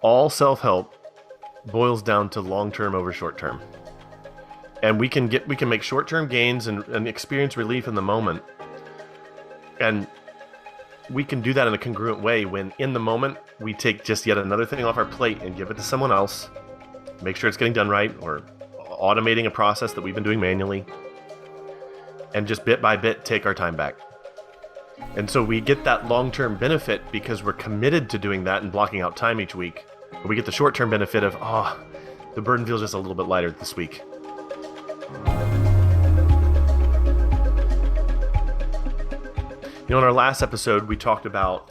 all self-help boils down to long-term over short-term. And we can make short-term gains and experience relief in the moment. And we can do that in a congruent way when in the moment we take just yet another thing off our plate and give it to someone else, make sure it's getting done right, or automating a process that we've been doing manually, and just bit by bit take our time back. And so we get that long-term benefit because we're committed to doing that and blocking out time each week. But we get the short-term benefit of, the burden feels just a little bit lighter this week. In our last episode, we talked about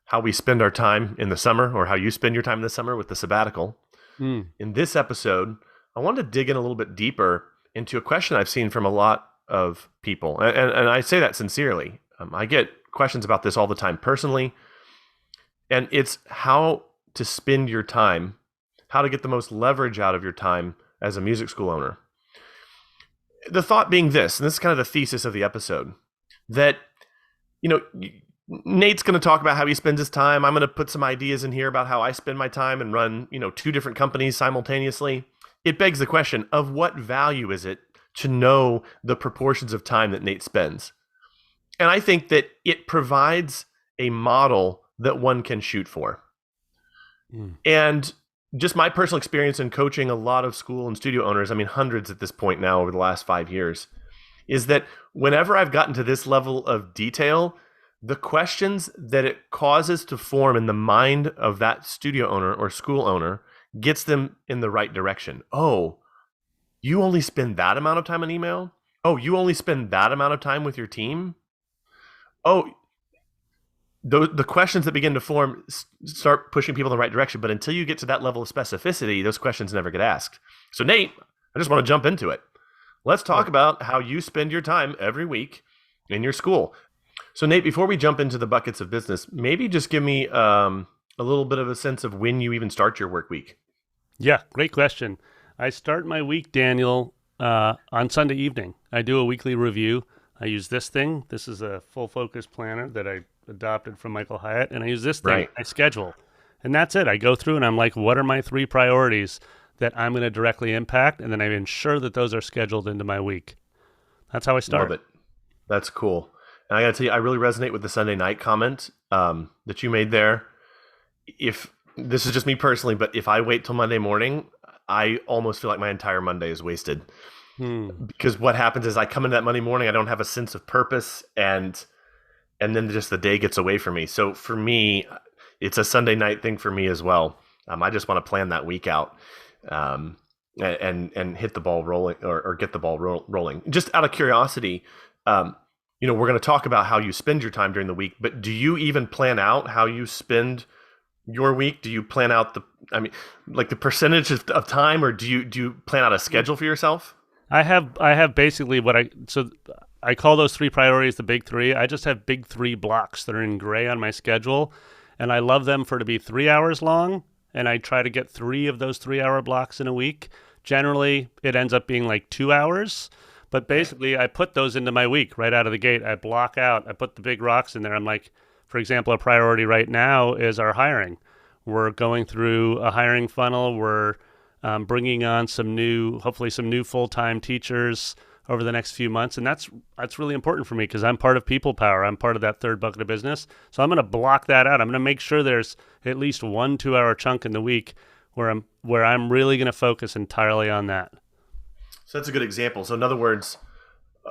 how we spend our time in the summer, or how you spend your time in the summer with the sabbatical. In this episode, I wanted to dig in a little bit deeper into a question I've seen from a lot of people. And I say that sincerely. I get questions about this all the time personally. And it's how to spend your time, how to get the most leverage out of your time as a music school owner. The thought being this, and this is kind of the thesis of the episode, that Nate's going to talk about how he spends his time. I'm going to put some ideas in here about how I spend my time and run, 2 different companies simultaneously. It begs the question of what value is it to know the proportions of time that Nate spends? And I think that it provides a model that one can shoot for. And just my personal experience in coaching a lot of school and studio owners, hundreds at this point now over the last 5 years, is that whenever I've gotten to this level of detail, the questions that it causes to form in the mind of that studio owner or school owner gets them in the right direction. Oh, you only spend that amount of time on email? Oh, you only spend that amount of time with your team? Oh, the questions that begin to form start pushing people in the right direction. But until you get to that level of specificity, those questions never get asked. So Nate, I just want to jump into it. Let's talk about how you spend your time every week in your school. So Nate, before we jump into the buckets of business, maybe just give me a little bit of a sense of when you even start your work week. Yeah, great question. I start my week, Daniel, on Sunday evening. I do a weekly review. I use this thing. This is a full focus planner that I adopted from Michael Hyatt. And I use this thing, Right. I schedule. And that's it. I go through and I'm like, what are my 3 priorities that I'm going to directly impact? And then I ensure that those are scheduled into my week. That's how I start. Love it. That's cool. And I got to tell you, I really resonate with the Sunday night comment that you made there. If this is just me personally, but if I wait till Monday morning, I almost feel like my entire Monday is wasted. Because what happens is I come into that Monday morning, I don't have a sense of purpose, and then just the day gets away from me. So for me, it's a Sunday night thing for me as well. I just want to plan that week out and hit the ball rolling or get the ball rolling. Just out of curiosity, we're going to talk about how you spend your time during the week, but do you even plan out how you spend your week? Do you plan out the percentage of time, or do you plan out a schedule for yourself? I have basically I call those 3 priorities the big 3. I just have big 3 blocks that are in gray on my schedule, and I love them to be 3 hours long, and I try to get 3 of those 3-hour blocks in a week. Generally, it ends up being like 2 hours, but basically I put those into my week right out of the gate. I block out, I put the big rocks in there. I'm like, for example, a priority right now is our hiring. We're going through a hiring funnel. We're bringing on hopefully some new full-time teachers over the next few months. And that's really important for me because I'm part of people power. I'm part of that 3rd bucket of business. So I'm going to block that out. I'm going to make sure there's at least 1 2-hour chunk in the week where I'm really going to focus entirely on that. So that's a good example. So in other words,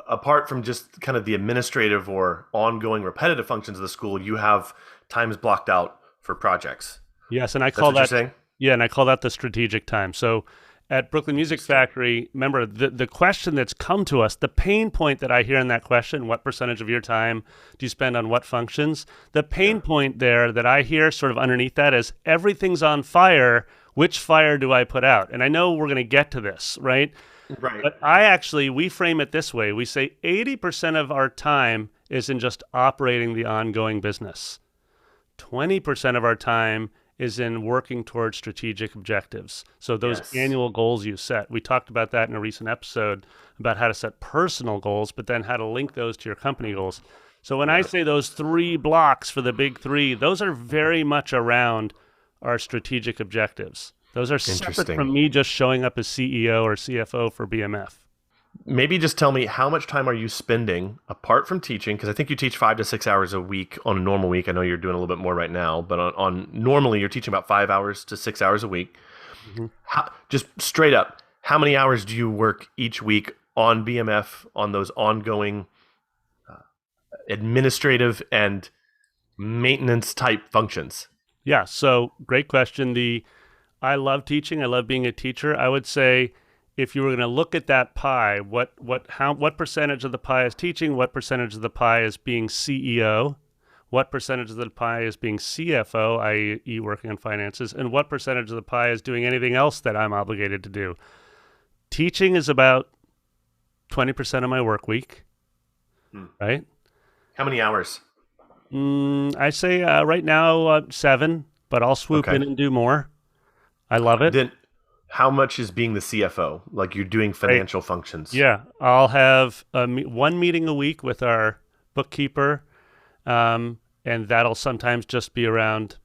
apart from just kind of the administrative or ongoing repetitive functions of the school, you have times blocked out for projects. Yes, and I call that, you're saying? Yeah, and I call that the strategic time. So at Brooklyn Music Factory, remember the question that's come to us, the pain point that I hear in that question, what percentage of your time do you spend on what functions? The pain point there that I hear sort of underneath that is everything's on fire. Which fire do I put out? And I know we're going to get to this, right? Right. But we frame it this way. We say 80% of our time is in just operating the ongoing business. 20% of our time is in working towards strategic objectives. So those annual goals you set. We talked about that in a recent episode about how to set personal goals, but then how to link those to your company goals. So when I say those 3 blocks for the big 3, those are very much around are strategic objectives. Those are separate Interesting. from me just showing up as CEO or CFO for BMF. Maybe just tell me, how much time are you spending apart from teaching? Because I think you teach 5 to 6 hours a week on a normal week. I know you're doing a little bit more right now, but on normally you're teaching about 5 hours to 6 hours a week. Mm-hmm. Just straight up, how many hours do you work each week on BMF on those ongoing administrative and maintenance type functions? Yeah, so great question. I love teaching. I love being a teacher. I would say if you were going to look at that pie, what percentage of the pie is teaching, what percentage of the pie is being CEO, what percentage of the pie is being CFO, i.e. working on finances, and what percentage of the pie is doing anything else that I'm obligated to do. Teaching is about 20% of my work week, right? How many hours? I say right now 7, but I'll swoop in and do more. I love it. Then how much is being the CFO? Like you're doing financial functions? Yeah, I'll have one meeting a week with our bookkeeper, and that'll sometimes just be around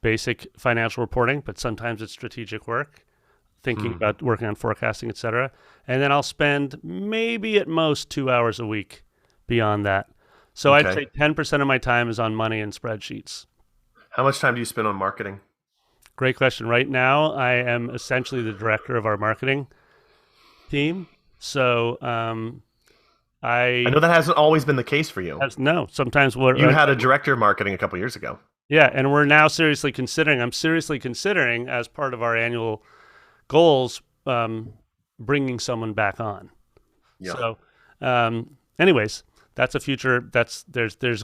basic financial reporting, but sometimes it's strategic work, thinking about working on forecasting, etc. And then I'll spend maybe at most 2 hours a week beyond that. So I'd say 10% of my time is on money and spreadsheets. How much time do you spend on marketing? Great question. Right now, I am essentially the director of our marketing team. So I know that hasn't always been the case for you. No, sometimes you had a director of marketing a couple years ago. Yeah, and we're now I'm seriously considering as part of our annual goals, bringing someone back on. Yeah. So, anyways, that's a future. There's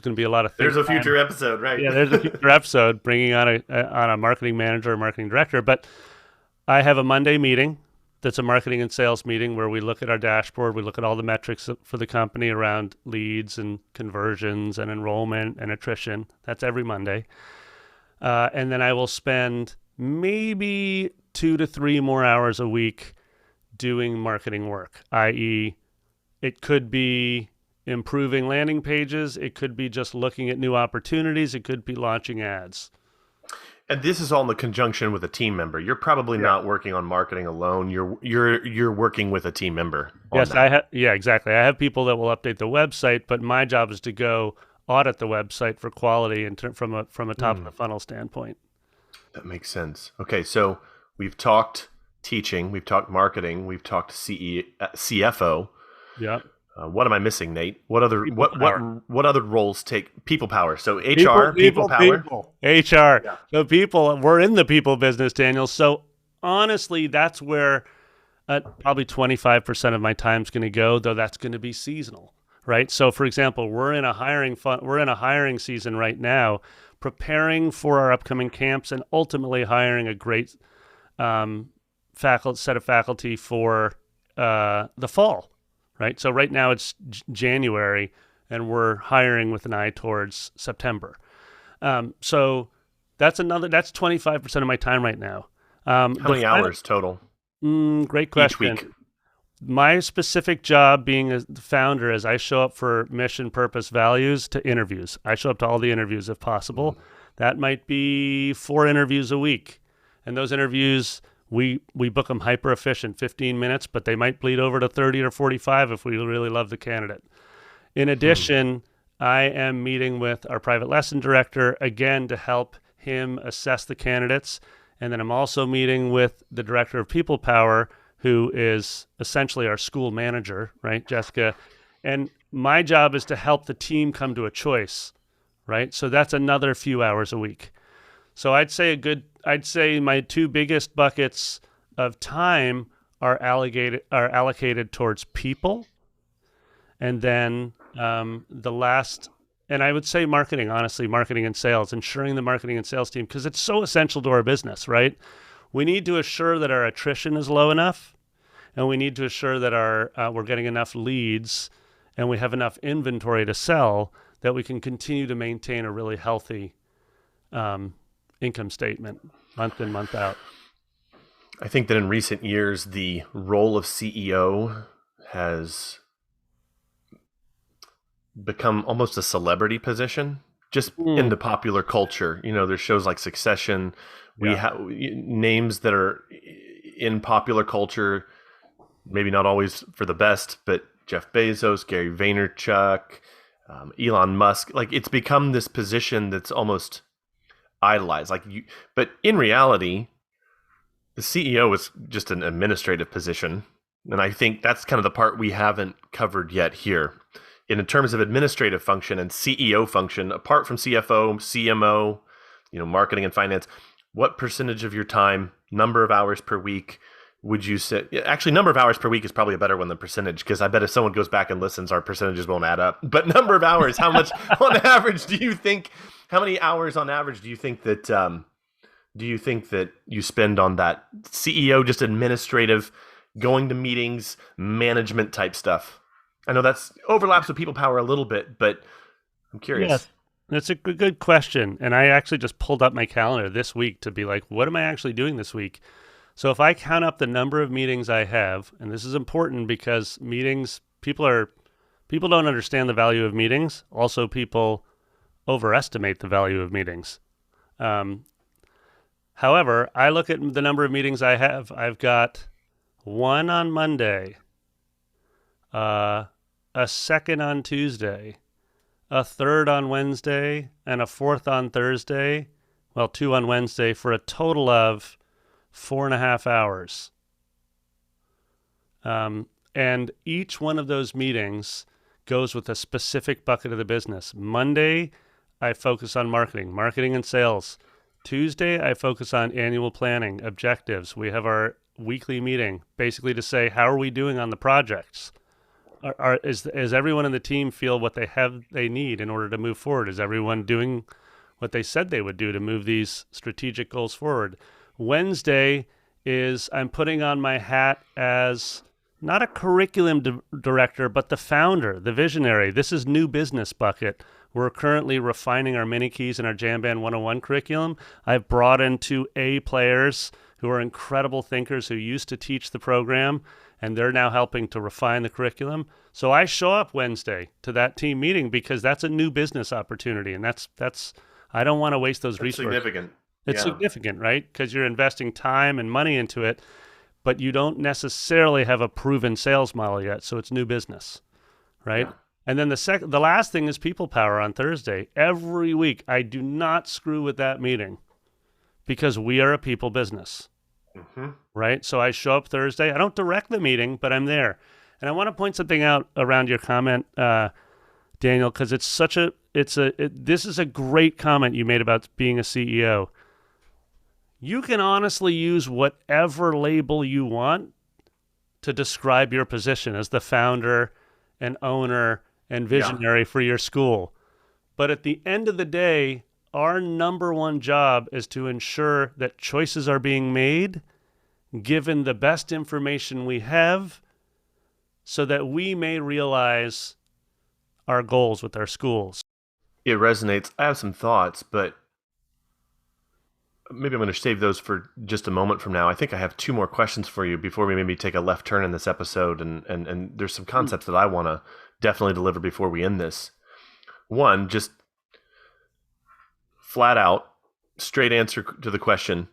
going to be a lot of things. There's a future episode, right? Yeah, there's a future episode bringing on a marketing manager or marketing director. But I have a Monday meeting that's a marketing and sales meeting where we look at our dashboard. We look at all the metrics for the company around leads and conversions and enrollment and attrition. That's every Monday. And then I will spend maybe 2 to 3 more hours a week doing marketing work, i.e. it could be improving landing pages. It could be just looking at new opportunities. It could be launching ads. And this is all in the conjunction with a team member. You're probably not working on marketing alone. You're working with a team member. Yes, exactly. I have people that will update the website, but my job is to go audit the website for quality and from a top of the funnel standpoint. That makes sense. Okay, so we've talked teaching, we've talked marketing, we've talked CFO. Yeah. What am I missing, Nate? What other roles take people power? So HR, people power. HR. Yeah. So we're in the people business, Daniel. So honestly, that's where probably 25% of my time is going to go, though that's going to be seasonal, right? So for example, we're in a hiring season right now, preparing for our upcoming camps and ultimately hiring a great set of faculty for the fall. Right. So right now it's January and we're hiring with an eye towards September. So that's 25% of my time right now. How many hours total? Great question. Each week. My specific job being a founder is I show up for mission, purpose, values to interviews. I show up to all the interviews if possible. That might be 4 interviews a week. And those interviews, we book them hyper efficient, 15 minutes, but they might bleed over to 30 or 45 if we really love the candidate. In addition, I am meeting with our private lesson director, again, to help him assess the candidates. And then I'm also meeting with the director of people power, who is essentially our school manager, right, Jessica? And my job is to help the team come to a choice, right? So that's another few hours a week. So I'd say my 2 biggest buckets of time are allocated towards people, and then the last, and I would say marketing, honestly, marketing and sales, ensuring the marketing and sales team, because it's so essential to our business, right? We need to assure that our attrition is low enough, and we need to assure that we're getting enough leads and we have enough inventory to sell that we can continue to maintain a really healthy income statement month in, month out. I think that in recent years, the role of CEO has become almost a celebrity position just in the popular culture. You know, there's shows like Succession We have names that are in popular culture, maybe not always for the best, but Jeff Bezos, Gary Vaynerchuk, Elon Musk. Like, it's become this position that's almost idolized. But in reality, the CEO is just an administrative position, and I think that's kind of the part we haven't covered yet here. In terms of administrative function and CEO function, apart from CFO, CMO, marketing and finance, what percentage of your time, number of hours per week, would you say? Actually, number of hours per week is probably a better one than percentage, because I bet if someone goes back and listens, our percentages won't add up. But number of hours, how much on average do you think? How many hours on average do you think that you spend on that CEO, just administrative, going to meetings, management type stuff? I know that's overlaps with people power a little bit, but I'm curious. Yes, that's a good question. And I actually just pulled up my calendar this week to be like, what am I actually doing this week? So if I count up the number of meetings I have, and this is important because meetings, people don't understand the value of meetings. Also, people overestimate the value of meetings. However, I look at the number of meetings I have. I've got one on Monday, a second on Tuesday, a third on Wednesday, and a fourth on Thursday. Well, 2 on Wednesday, for a total of 4.5 hours. And each one of those meetings goes with a specific bucket of the business. Monday, I focus on marketing and sales. Tuesday, I focus on annual planning, objectives. We have our weekly meeting basically to say, how are we doing on the projects? Is everyone in the team feel what they need in order to move forward? Is everyone doing what they said they would do to move these strategic goals forward? Wednesday is I'm putting on my hat as not a curriculum director, but the founder, the visionary. This is new business bucket. We're currently refining our mini keys in our Jamban 101 curriculum. I've brought in 2 A players who are incredible thinkers who used to teach the program, and they're now helping to refine the curriculum. So I show up Wednesday to that team meeting because that's a new business opportunity, and that's I don't want to waste those resources. Significant. It's significant, right? Because you're investing time and money into it, but you don't necessarily have a proven sales model yet, so it's new business, right? Yeah. And then the last thing is people power on Thursday. Every week, I do not screw with that meeting because we are a people business, right? So I show up Thursday. I don't direct the meeting, but I'm there. And I want to point something out around your comment, Daniel, because this is a great comment you made about being a CEO. You can honestly use whatever label you want to describe your position as the founder and owner and visionary for your school. But at the end of the day, our number one job is to ensure that choices are being made, given the best information we have, so that we may realize our goals with our schools. It resonates. I have some thoughts, but maybe I'm going to save those for just a moment from now. I think I have 2 more questions for you before we maybe take a left turn in this episode, and there's some concepts that I want to definitely deliver before we end this. One, just flat out, straight answer to the question,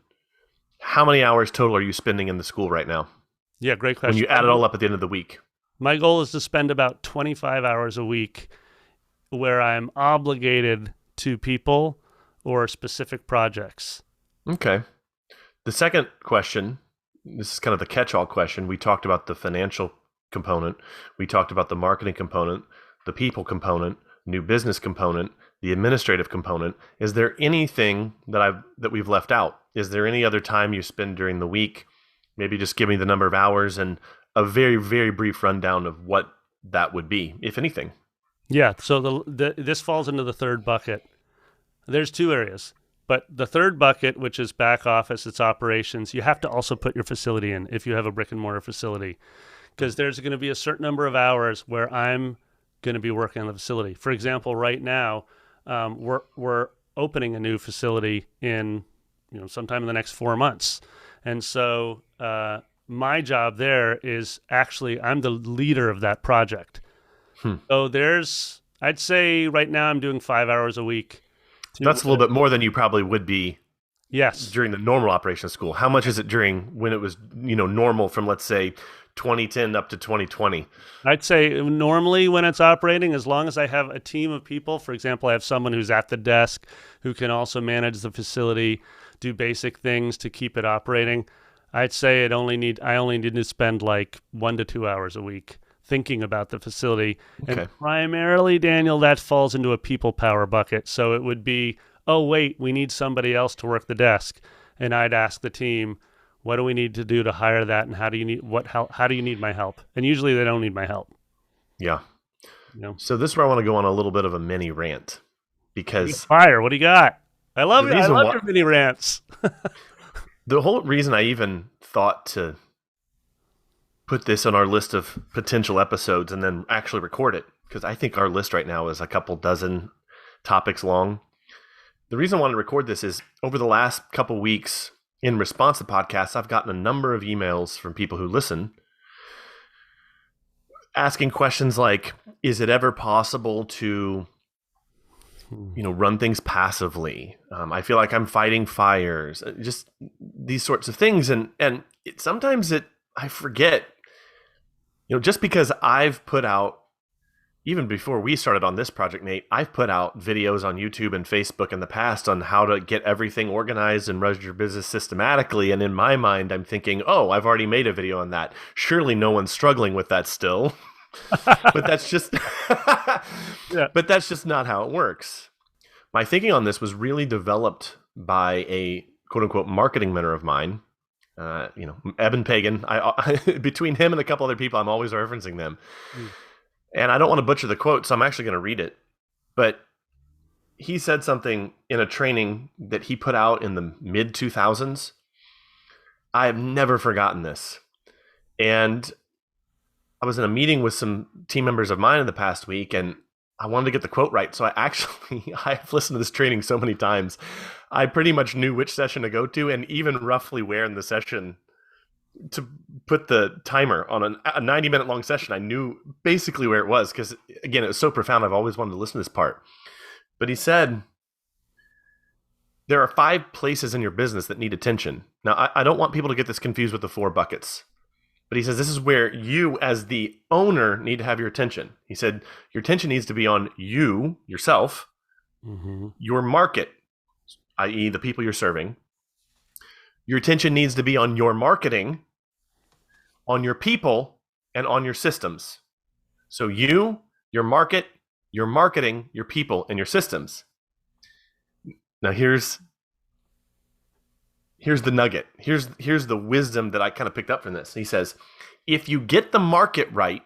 how many hours total are you spending in the school right now? Yeah, great question. When you add it all up at the end of the week. My goal is to spend about 25 hours a week where I'm obligated to people or specific projects. Okay. The second question, this is kind of the catch-all question. We talked about the financial component. We talked about the marketing component, the people component, new business component, the administrative component. Is there anything that we've left out? Is there any other time you spend during the week? Maybe just give me the number of hours and a very, very brief rundown of what that would be, if anything. Yeah, so this falls into the third bucket. There's 2 areas. But the third bucket, which is back office, it's operations, you have to also put your facility in if you have a brick and mortar facility, because there's going to be a certain number of hours where I'm going to be working on the facility. For example, right now, we're opening a new facility in sometime in the next 4 months. And so my job there is actually I'm the leader of that project. So I'd say right now I'm doing 5 hours a week. That's a little bit more than you probably would be Yes. during the normal operation of school? How much is it during when it was, normal from, let's say, 2010 up to 2020? I'd say normally when it's operating, as long as I have a team of people, for example, I have someone who's at the desk who can also manage the facility, do basic things to keep it operating. I'd say I only need to spend like 1 to 2 hours a week thinking about the facility. And Okay. primarily, Daniel, that falls into a people power bucket. So it would be, oh, wait, we need somebody else to work the desk. And I'd ask the team, what do we need to do to hire that? And how do you need what help? How do you need my help? And usually they don't need my help. Yeah. You know, So this is where I want to go on a little bit of a mini rant because fire. What do you got? I love the it. I reason love why your mini rants. the whole reason I even thought to put this on our list of potential episodes and then actually record it, because I think our list right now is a couple dozen topics long. The reason I wanted to record this is over the last couple weeks, in response to podcasts, I've gotten a number of emails from people who listen asking questions like, is it ever possible to run things passively? I feel like I'm fighting fires, just these sorts of things. And sometimes I forget, just because I've put out, even before we started on this project, Nate, I've put out videos on YouTube and Facebook in the past on how to get everything organized and run your business systematically. And in my mind, I'm thinking, oh, I've already made a video on that. Surely no one's struggling with that still. But that's just Yeah. but that's just not how it works. My thinking on this was really developed by a quote unquote marketing mentor of mine. Eben Pagan. I between him and a couple other people, I'm always referencing them. And I don't want to butcher the quote, so I'm actually going to read it. But he said something in a training that he put out in the mid 2000s. I have never forgotten this. And I was in a meeting with some team members of mine in the past week, and I wanted to get the quote right. So I've listened to this training so many times. I pretty much knew which session to go to and even roughly where in the session to put the timer on a 90-minute long session. I knew basically where it was because, again, it was so profound. I've always wanted to listen to this part. But he said, there are 5 places in your business that need attention. Now, I don't want people to get this confused with the 4 buckets. But he says this is where you, as the owner, need to have your attention. He said your attention needs to be on you, yourself, your market, i.e. the people you're serving. Your attention needs to be on your marketing, on your people, and on your systems. So you, your market, your marketing, your people, and your systems. Now here's the nugget. Here's the wisdom that I kind of picked up from this. He says, if you get the market right,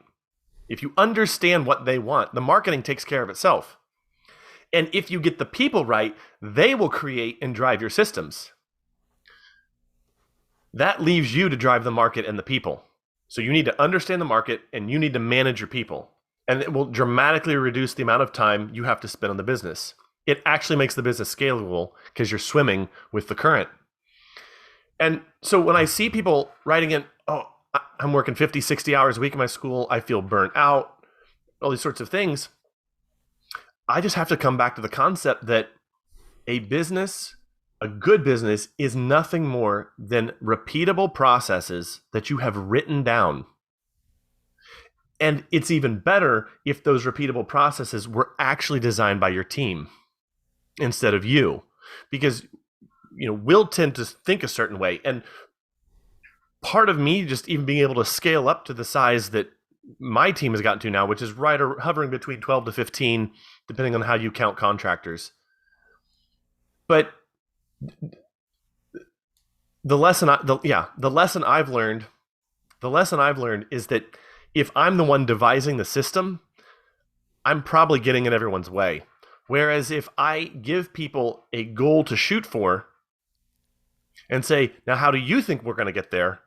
if you understand what they want, the marketing takes care of itself. And if you get the people right, they will create and drive your systems. That leaves you to drive the market and the people. So you need to understand the market and you need to manage your people. And it will dramatically reduce the amount of time you have to spend on the business. It actually makes the business scalable because you're swimming with the current. And so when I see people writing in, oh, I'm working 50, 60 hours a week in my school, I feel burnt out, all these sorts of things, I just have to come back to the concept that a good business is nothing more than repeatable processes that you have written down. And it's even better if those repeatable processes were actually designed by your team instead of you. Because we'll tend to think a certain way. And part of me just even being able to scale up to the size that my team has gotten to now, which is hovering between 12 to 15, depending on how you count contractors. But the lesson I've learned is that if I'm the one devising the system, I'm probably getting in everyone's way. Whereas if I give people a goal to shoot for and say, now how do you think we're going to get there?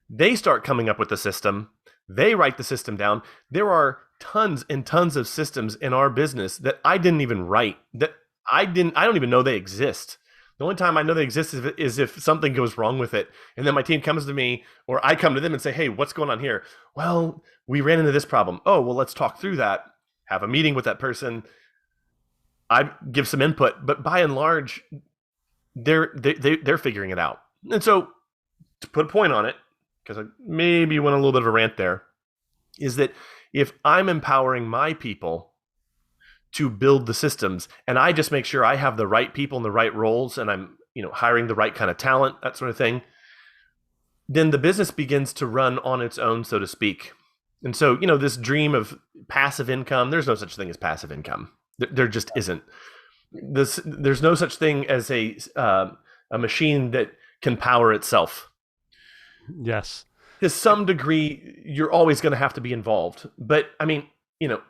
They start coming up with the system. They write the system down. There are tons and tons of systems in our business that I didn't even write, that I don't even know they exist. The only time I know they exist is if something goes wrong with it. And then my team comes to me or I come to them and say, hey, what's going on here? Well, we ran into this problem. Oh, well, let's talk through that. Have a meeting with that person. I give some input, but by and large, they're figuring it out. And so, to put a point on it, because I maybe went a little bit of a rant there, is that if I'm empowering my people to build the systems, and I just make sure I have the right people in the right roles, and I'm hiring the right kind of talent, that sort of thing, then the business begins to run on its own, so to speak. And so, this dream of passive income, there's no such thing as passive income. There just isn't. There's no such thing as a machine that can power itself. Yes. To some degree, you're always going to have to be involved. But I mean,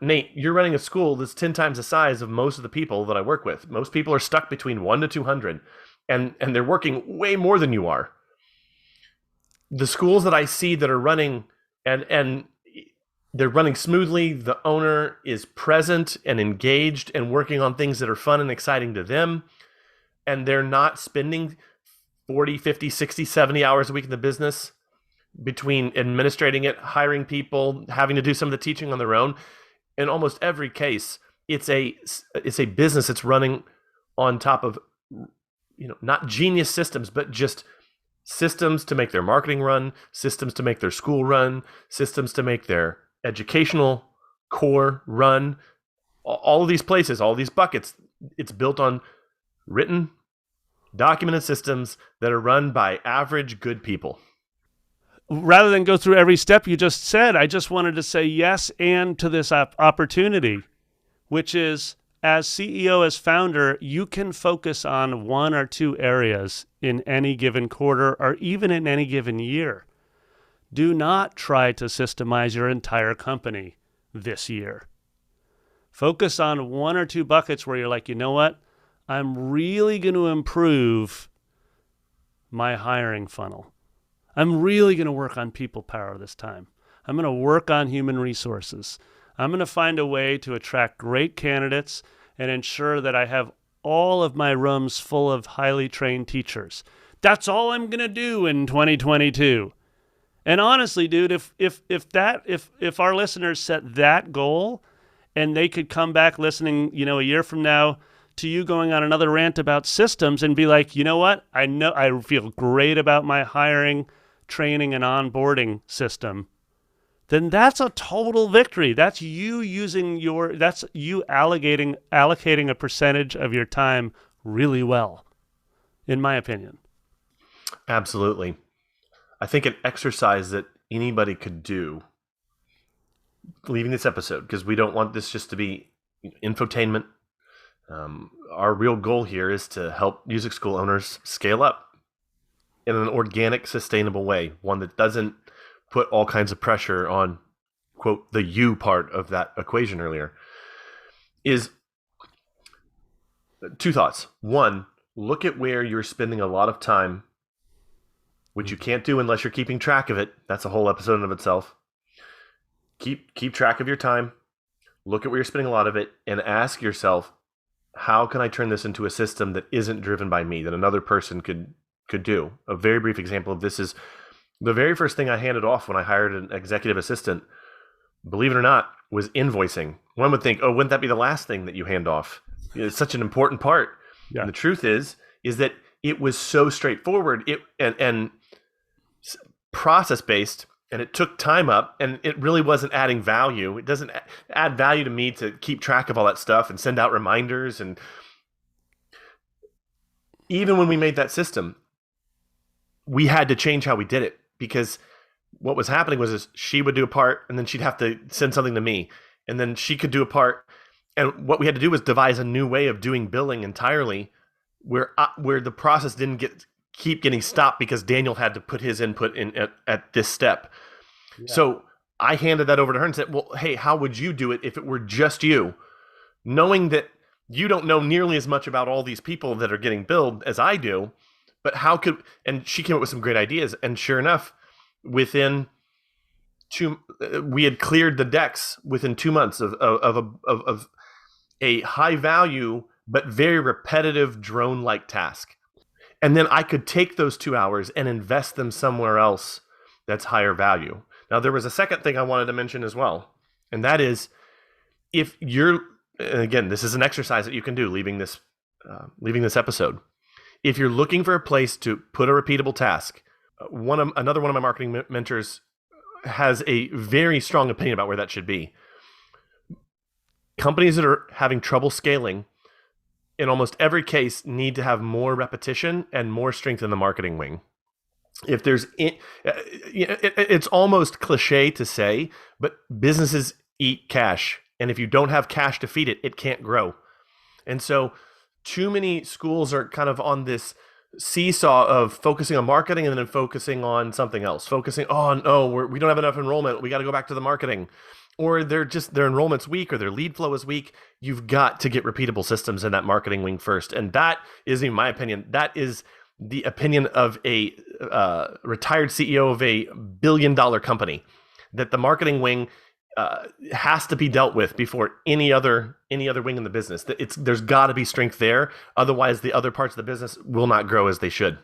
Nate, you're running a school that's 10 times the size of most of the people that I work with. Most people are stuck between 1 to 200, and they're working way more than you are. The schools that I see that are running and they're running smoothly, the owner is present and engaged and working on things that are fun and exciting to them, and they're not spending 40, 50, 60, 70 hours a week in the business between administrating it, hiring people, having to do some of the teaching on their own. In almost every case, it's a business that's running on top of not genius systems, but just systems to make their marketing run, systems to make their school run, systems to make their educational core run. All of these places, all of these buckets, it's built on written, documented systems that are run by average good people. Rather than go through every step you just said, I just wanted to say yes and to this opportunity, which is, as CEO, as founder, you can focus on 1 or 2 areas in any given quarter or even in any given year. Do not try to systemize your entire company this year. Focus on 1 or 2 buckets where you're like, you know what? I'm really going to improve my hiring funnel. I'm really going to work on people power this time. I'm going to work on human resources. I'm going to find a way to attract great candidates and ensure that I have all of my rooms full of highly trained teachers. That's all I'm going to do in 2022. And honestly, dude, if our listeners set that goal and they could come back listening, a year from now to you going on another rant about systems and be like, you know what? I feel great about my hiring, training, and onboarding system, then that's a total victory. That's you allocating a percentage of your time really well, in my opinion. Absolutely. I think an exercise that anybody could do, leaving this episode, because we don't want this just to be infotainment. Our real goal here is to help music school owners scale up in an organic, sustainable way, one that doesn't put all kinds of pressure on, quote, the you part of that equation earlier, is 2 thoughts. 1, look at where you're spending a lot of time, which you can't do unless you're keeping track of it. That's a whole episode in of itself. Keep track of your time. Look at where you're spending a lot of it and ask yourself, how can I turn this into a system that isn't driven by me, that another person could do? A very brief example of this is the very first thing I handed off when I hired an executive assistant, believe it or not, was invoicing. One would think, oh, wouldn't that be the last thing that you hand off? It's such an important part. Yeah. And the truth is that it was so straightforward and process-based, and it took time up, and it really wasn't adding value. It doesn't add value to me to keep track of all that stuff and send out reminders. And even when we made that system, we had to change how we did it, because what was happening was she would do a part, and then she'd have to send something to me, and then she could do a part. And what we had to do was devise a new way of doing billing entirely, where the process didn't keep getting stopped because Daniel had to put his input in at this step. Yeah. So I handed that over to her and said, well, hey, how would you do it if it were just you? Knowing that you don't know nearly as much about all these people that are getting billed as I do, but and she came up with some great ideas. And sure enough, we had cleared the decks within 2 months of a high value, but very repetitive drone-like task. And then I could take those 2 hours and invest them somewhere else that's higher value. Now, there was a second thing I wanted to mention as well, and that is, if you're, and again, this is an exercise that you can do leaving this episode. If you're looking for a place to put a repeatable task, another one of my marketing mentors has a very strong opinion about where that should be. Companies that are having trouble scaling, in almost every case, need to have more repetition and more strength in the marketing wing. If there's, it's almost cliche to say, but businesses eat cash. And if you don't have cash to feed it, it can't grow. And so too many schools are kind of on this seesaw of focusing on marketing and then focusing on something else. Focusing, oh no, we don't have enough enrollment. We got to go back to the marketing. Or their enrollment's weak or their lead flow is weak. You've got to get repeatable systems in that marketing wing first. And that is, in my opinion, that is the opinion of a retired CEO of a billion-dollar company, that the marketing wing has to be dealt with before any other wing in the business. There's got to be strength there. Otherwise, the other parts of the business will not grow as they should.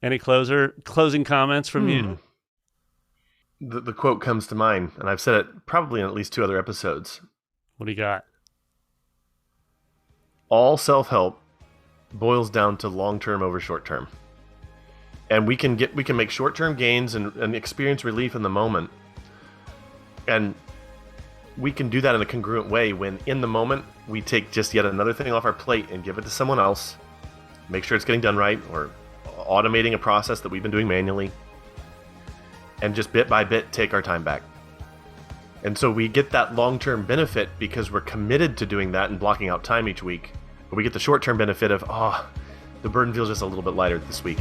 Any closing comments from you? The quote comes to mind, and I've said it probably in at least 2 other episodes. What do you got? All self-help boils down to long-term over short-term. And we can make short-term gains and experience relief in the moment. And we can do that in a congruent way when in the moment we take just yet another thing off our plate and give it to someone else, make sure it's getting done right, or automating a process that we've been doing manually, and just bit by bit take our time back. And so we get that long-term benefit because we're committed to doing that and blocking out time each week. But we get the short-term benefit of, the burden feels just a little bit lighter this week.